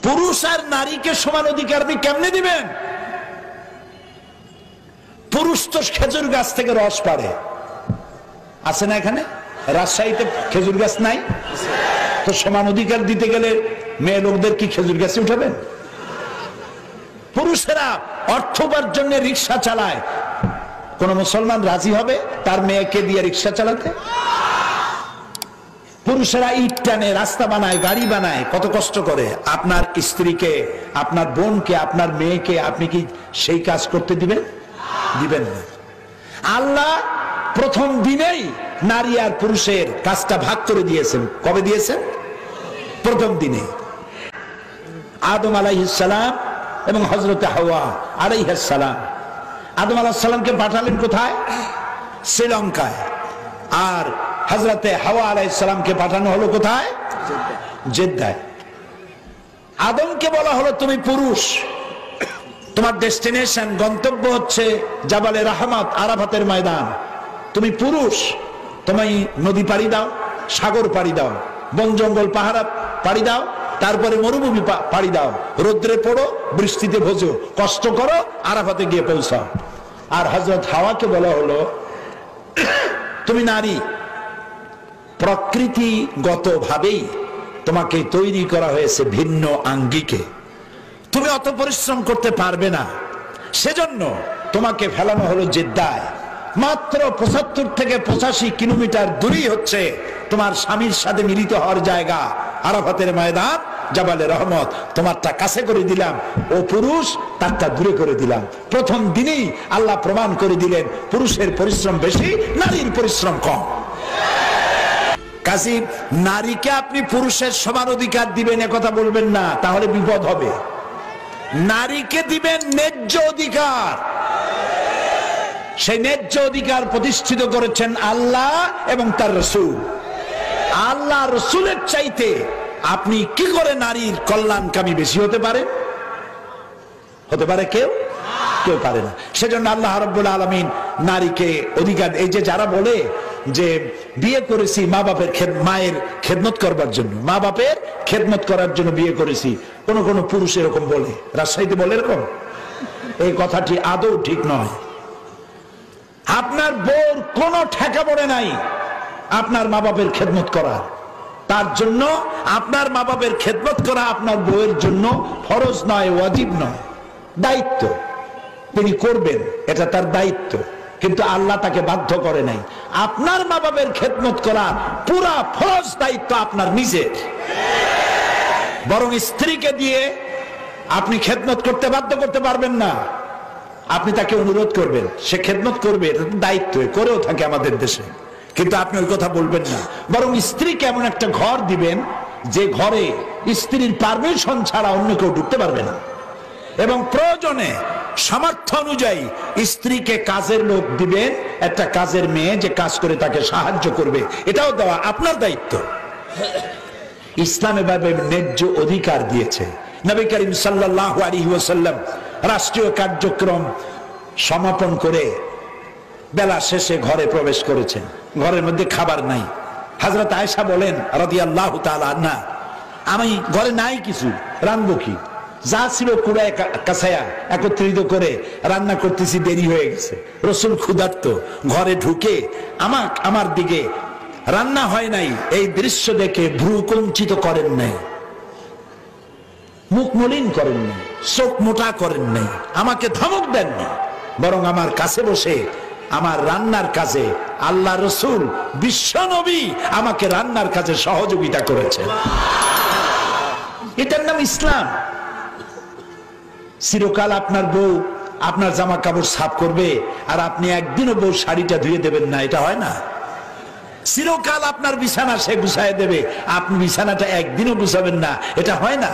পুরুষ আর নারীকে সমান অধিকার আপনি কেমনে দিবেন? পুরুষ তো খেজুর গাছ থেকে রস পাড়ে, আছে না? এখানে রাজশাহীতে খেজুর গাছ নাই? তো সমান অধিকার দিতে গেলে মেয়ে লোকদের কি খেজুর গাছে উঠাবেন? পুরুষেরা অর্থ উপার্জনের রিক্সা চালায়, কোন মুসলমান রাজি হবে তার মেয়েকে দিয়ে রিক্সা চালাতে? পুরুষেরা ইট টানে, রাস্তা বানায়, গাড়ি বানায়, কত কষ্ট করে। আপনার স্ত্রীকে, আপনার বোনকে, আপনার মেয়েকে আপনি কি সেই কাজ করতে দিবেন? দিবেন না। আল্লাহ প্রথম দিনেই নারী আর পুরুষের কাজটা ভাগ করে দিয়েছেন। কবে দিয়েছেন? প্রথম দিনে। আদম আলাইহিস সালাম এবং হযরতে হাওয়া আলাইহিস সালাম। আদম আলাইহিস সালামকে পাঠালেন কোথায়? শ্রীলঙ্কায়। আর হযরতে হাওয়া আলাইহিস সালামকে পাঠানো হলো কোথায়? জেদ্দায়। আদমকে বলা হলো তুমি পুরুষ, তোমার ডেস্টিনেশন, গন্তব্য হচ্ছে জাবালে রাহমাত, আরাফাতের ময়দান। তুমি পুরুষ, তুমি নদী পাড়ি দাও, সাগর পাড়ি দাও, বন জঙ্গল পাহাড় পাড়ি দাও, তারপরে মরুভূমি পাড়ি দাও, রোদ্রে পড়ো, বৃষ্টিতে ভোজো, কষ্ট করো, আরাফাতে গিয়ে পৌঁছাও। আর হযরত হাওয়াকে বলা হলো তুমি নারী, প্রকৃতিগত ভাবেই তোমাকে তৈরি করা হয়েছে ভিন্ন আঙ্গিকে, তুমি অত পরিশ্রম করতে পারবে না, সেজন্য তোমাকে ফেলানো হলো জেদ্দায়। মাত্র ৭৫ থেকে ৮৫ কিলোমিটার দূরেই হচ্ছে তোমার স্বামীর সাথে মিলিত হওয়ার জায়গা, আরাফাতের ময়দান, জাবালে রহমত। তোমারটা কাছে করে দিলাম, ও পুরুষ তারটা দূরে করে দিলাম। প্রথম দিনেই আল্লাহ প্রমাণ করে দিলেন পুরুষের পরিশ্রম বেশি, নারীর পরিশ্রম কম। কাজী নারীকে আপনি পুরুষের সমান অধিকার দিবেন একথা বলবেন না, তাহলে বিপদ হবে। নারীকে দিবেন ন্যায্য অধিকার। সেই ন্যায্য অধিকার প্রতিষ্ঠিত করেছেন আল্লাহ এবং তার রাসূল। আল্লাহ রাসূলের চাইতে আপনি কি করে নারীর কল্যাণকামী বেশি হতে পারে? হতে পারে কেউ? কেউ পারে না। সেজন্য আল্লাহ রাব্বুল আলামিন নারীকে অধিকার, এই যে যারা বলে যে বিয়ে করেছি মা বাপের মায়ের খেদমত করবার জন্য, মা বাপের খেদমত করার জন্য বিয়ে করেছি, কোন কোন পুরুষ এরকম বলে, রাজশাহীতে বলে এরকম। এই কথাটি আদৌ ঠিক নয়। আপনার বউর কোনো ঠেকা পড়ে নাই আপনার মা বাপের খেদমত করার, তার জন্য আপনার মা বাপের খেদমত করা আপনার বউয়ের জন্য ফরজ নয়, ওয়াজিব নয়, দায়িত্ব। তিনি করবেন, এটা তার দায়িত্ব, কিন্তু আল্লাহ তাকে বাধ্য করে নাই। আপনার মা বাপের খেদমত করা পুরা ফরজ দায়িত্ব আপনার নিজের। বরং স্ত্রীকে দিয়ে আপনি খেদমত করতে বাধ্য করতে পারবেন না। আপনি তাকে অনুরোধ করবেন, সে খেদমত করবে, এটা দায়িত্ব, করেও থাকে আমাদের দেশে। কিন্তু আপনি ওই কথা বলবেন না, বরং স্ত্রীকে এমন একটা ঘর দিবেন যে ঘরে স্ত্রীর পারমিশন ছাড়া অন্য কেউ ঢুকতে পারবে না। এবং প্রয়োজনে সামর্থ্য অনুযায়ী স্ত্রীকে কাজের লোক দিবেন, একটা কাজের মেয়ে যে কাজ করে তাকে সাহায্য করবে, এটাও দেওয়া আপনার দায়িত্ব। ইসলাম এভাবে ন্যায্য অধিকার দিয়েছে। নবী করিম সাল্লাল্লাহু আলাইহি ওয়াসাল্লাম রাষ্ট্রীয় কার্যক্রম সমাপন করে বেলা শেষে ঘরে প্রবেশ করেছেন। ঘরের মধ্যে খাবার নাই। হযরত আয়েশা বলেন রাদিয়াল্লাহু তাআলা আনহা, আমি ঘরে নাই কিছু, রান্নাবো কি? যা ছিল কুড়ায় কাছায়া একত্রিত করে রান্না করতেছি, দেরি হয়ে গেছে। রাসূল ক্ষুধার্ত, ঘরে ঢুকে আমার দিকে, রান্না হয় নাই এই দৃশ্য দেখে ভ্রু কুঞ্চিত করেন নাই, মুখ মলিন করেন নাই, চোখ মোটা করেন নাই, আমাকে ধমক দেননি, বরং আমার কাছে বসে আমার রান্নার কাজে আল্লাহ রাসূল বিশ্ব নবী আমাকে রান্নার কাজে সহযোগিতা করেছেন। এটার নাম ইসলাম। চিরকাল আপনার বউ আপনার জামা কাপড় সাফ করবে আর আপনি একদিনও বউ শাড়িটা ধুয়ে দেবেন না, এটা হয় না। চিরকাল আপনার বিছানা সে গুছায় দেবে, আপনি বিছানাটা একদিনও গুছাবেন না, এটা হয় না।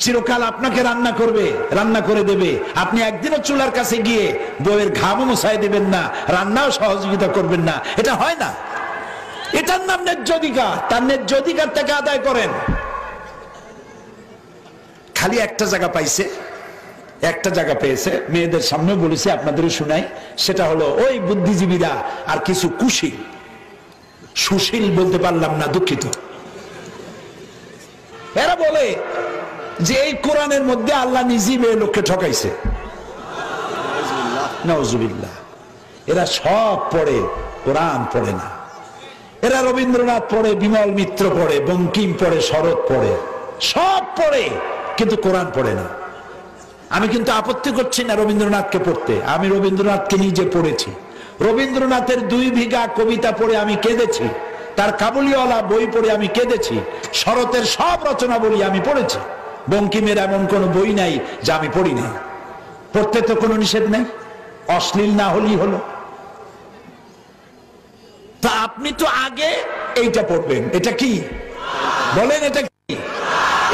চিরকাল আপনাকে রান্না করবে, রান্না করে দেবে, আপনি একদিনও চুলার কাছে গিয়ে বউয়ের ঘামও মুছায় দেবেন না, রান্নাও সহযোগিতা করবেন না, এটা হয় না। এটার নাম ন্যায্য অধিকার। তার ন্যায্য অধিকার থেকে আদায় করেন। খালি একটা জায়গা পাইছে, একটা জায়গা পেয়েছে, মেয়েদের সামনে বলেছি, আপনাদেরও শুনাই, সেটা হলো ওই বুদ্ধিজীবীরা আর কিছু কুশীল, সুশীল বলতে পারলাম না, দুঃখিত। এরা বলে যে এই কোরআনের মধ্যে আল্লাহ নিজেই মেয়ে লোককে ঠকাইছে। নাউজুবিল্লাহ। এরা সব পড়ে, কোরআন পড়ে না। এরা রবীন্দ্রনাথ পড়ে, বিমল মিত্র পড়ে, বঙ্কিম পড়ে, শরৎ পড়ে, সব পড়ে, কিন্তু কোরআন পড়ে না। আমি কিন্তু আপত্তি করছি না রবীন্দ্রনাথকে পড়তে, আমি রবীন্দ্রনাথকে নিজে পড়েছি। রবীন্দ্রনাথের 2 বিঘা কবিতা পড়ে আমি কেঁদেছি, তার কাবুলিওয়ালা বই পড়ে আমি কেঁদেছি, শরতের সব রচনা বলি আমি পড়েছি। বঙ্কিমের এমন কোন বই নাই যা আমি পড়ি নাই। পড়তে তো কোনো নিষেধ নেই, অশ্লীল না হলেই হলো। তা আপনি তো আগে এইটা পড়বেন। এটা কি বলেন? এটা কি?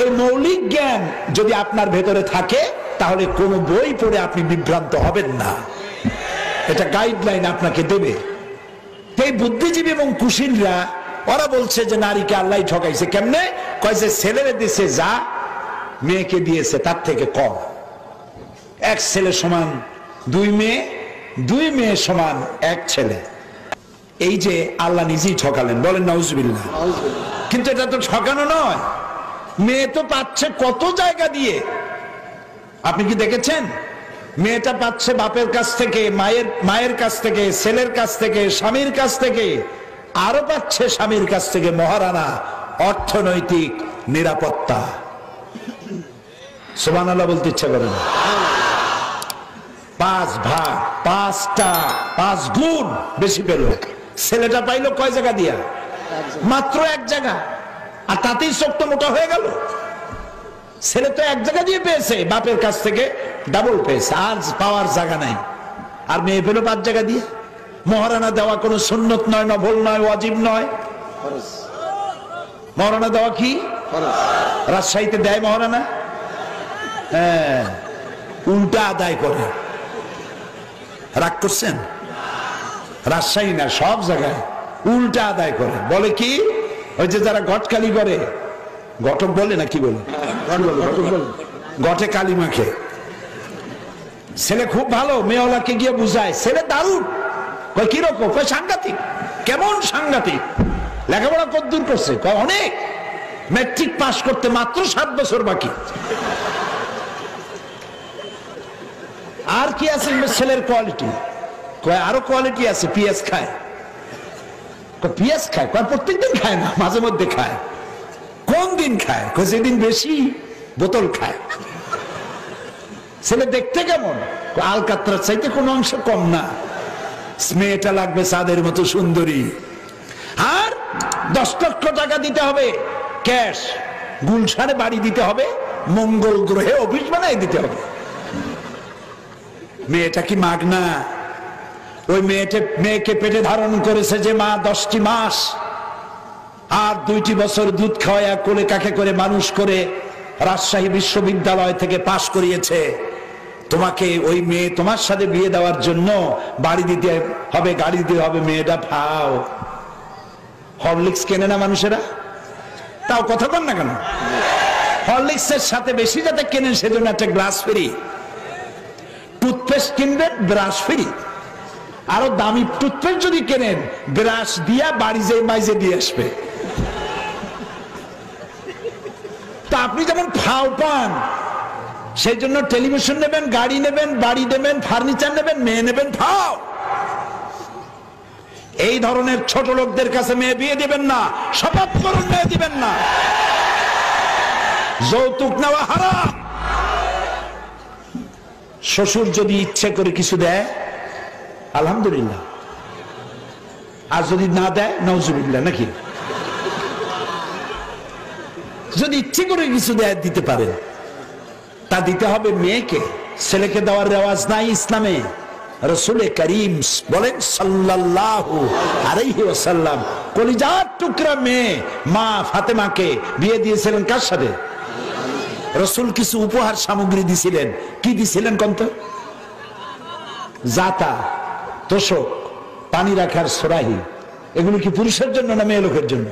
এই মৌলিক জ্ঞান যদি আপনার ভেতরে থাকে তাহলে কোন বই পড়ে আপনি বিভ্রান্ত হবেন না। এটা গাইডলাইন আপনাকে দেবে। এই বুদ্ধিজীবী এবং কুশীলরা ওরা বলছে যে নারীকে আল্লাহ ঠকাইছে। কেমনে? কয় যে ছেলেরে দিছে যা মেয়েকে দিয়েছে তার থেকে কম। এক ছেলে সমান 2 মেয়ে, 2 মেয়ে সমান 1 ছেলে। এই যে আল্লাহ নিজেই ঠকালেন, বলেন নাউজুবিল্লাহ। কিন্তু এটা তো ঠকানো নয়, মেয়ে তো পাচ্ছে কত জায়গা দিয়ে। আপনি কি দেখেছেন? মেয়েটা পাচ্ছে বাপের কাছ থেকে, মায়ের কাছ থেকে, ছেলের কাছ থেকে, স্বামীর কাছ থেকে, আরো পাচ্ছে স্বামীর কাছ থেকে মহারানা অর্থনৈতিক নিরাপত্তা। সুবহানাল্লাহ বলতে ইচ্ছা করে না? 5 ভাগ, 5 গুণ বেশি পেল। ছেলেটা পাইলো কয় জায়গা দিয়া? মাত্র 1 জায়গা, আর তাতেই চোখ তো মোটা হয়ে গেল। ছেলে তো 1 জায়গা দিয়ে পেয়েছে, বাপের কাছ থেকে ডাবল পেয়েছে, আর পাওয়ার জায়গা নাই। আর মেয়ে পেল 5 জায়গা দিয়ে। মহারানা দেওয়া কোনো সুন্নত নয়, নফল নয়, ওয়াজিব নয়, মহারানা দেওয়া কি? রাজশাহীতে দেয় মহারানা? হ্যাঁ, উল্টা আদায় করে। রাগ করছেন? রাজশাহী না, সব জায়গায় উল্টা আদায় করে। বলে কি? ওই যে যারা ঘটকালি করে, ঘটক বলে না কি বলে, ঘটে কালি মাখে। ছেলে খুব ভালো, মেয়েওয়ালাকে গিয়ে বুঝায়, ছেলে দারুণ। কয় কিরকম? কয় সাংঘাতিক। কেমন সাংঘাতিক? লেখাপড়া কতদূর করছে? কয় অনেক, ম্যাট্রিক পাস করতে মাত্র 7 বছর বাকি। আর কি আছে ছেলের কোয়ালিটি? কয় আরো কোয়ালিটি আছে, পিএস খায়। পিএস খায়? কয় প্রত্যেকদিন খায় না, মাঝে মধ্যে খায়। কোন দিন খায়? কয় যেদিন বেশি বোতল খায়। ছেলে দেখতে কেমন? আলকাতরার চাইতে কোনো অংশ কম না। মেয়েটা লাগবে চাঁদের মতো সুন্দরী। আর 10 লক্ষ টাকা দিতে হবে ক্যাশ, গুলশানে বাড়ি দিতে হবে, মঙ্গল গ্রহে অফিস বানাই দিতে হবে। মেয়েটা কি মাগনা? ওই মেয়েকে পেটে ধারণ করেছে যে মা 10টি মাস, আর 2টি বছর দুধ খাওয়ায়া কোলে কাকে করে মানুষ করে রাজশাহী বিশ্ববিদ্যালয় থেকে পাশ করিয়েছে। তোমাকে ওই মেয়ে তোমার সাথে বিয়ে দেওয়ার জন্য বাড়ি দিতে হবে, গাড়ি দিতে হবে। মেয়েটা ফাও। হরলিক্স কেনে না মানুষেরা? তাও কথা বল না কেন? হরলিক্সের সাথে বেশি যাতে কেনেন সেজন্য একটা গ্লাস ফ্রি। টুথপেস্ট কিনবেন, ব্রাশ ফ্রি। আরো দামি টুথপেস্ট যদি কেনেন, ব্রাশ দিয়া বাড়ি যে মাইজে দিয়ে আসবে। তা আপনি যেমন ফাও পান, সেই জন্য টেলিভিশন নেবেন, গাড়ি নেবেন, বাড়ি নেবেন, ফার্নিচার নেবেন, মেয়ে নেবেন ফাও। এই ধরনের ছোট লোকদের কাছে মেয়ে বিয়ে দিবেন না। শপথ করুন মেয়ে দিবেন না। যৌতুক নেওয়া হারাম। শ্বশুর যদি ইচ্ছে করে কিছু দেয় আলহামদুলিল্লাহ, আর যদি না দেয় নাউজুবিল্লাহ। নাকি যদি ইচ্ছে করে কিছু দেয় দিতে পারেন, তা দিতে হবে মেয়েকে। ছেলেকে দেওয়ার রেওয়াজ নাই ইসলামে। রাসূল করিম বলেন সাল্লাল্লাহু আলাইহি ওয়াসাল্লাম কলিজার টুকরা মেয়ে মা ফাতেমাকে বিয়ে দিয়েছিলেন কার সাথে? রাসূল কিছু উপহার সামগ্রী দিছিলেন। কি দিছিলেন কোন তো? জাতা, তোশক, পানি রাখার সরাহি। এগুলো কি পুরুষের জন্য না মেয়ে লোকের জন্য?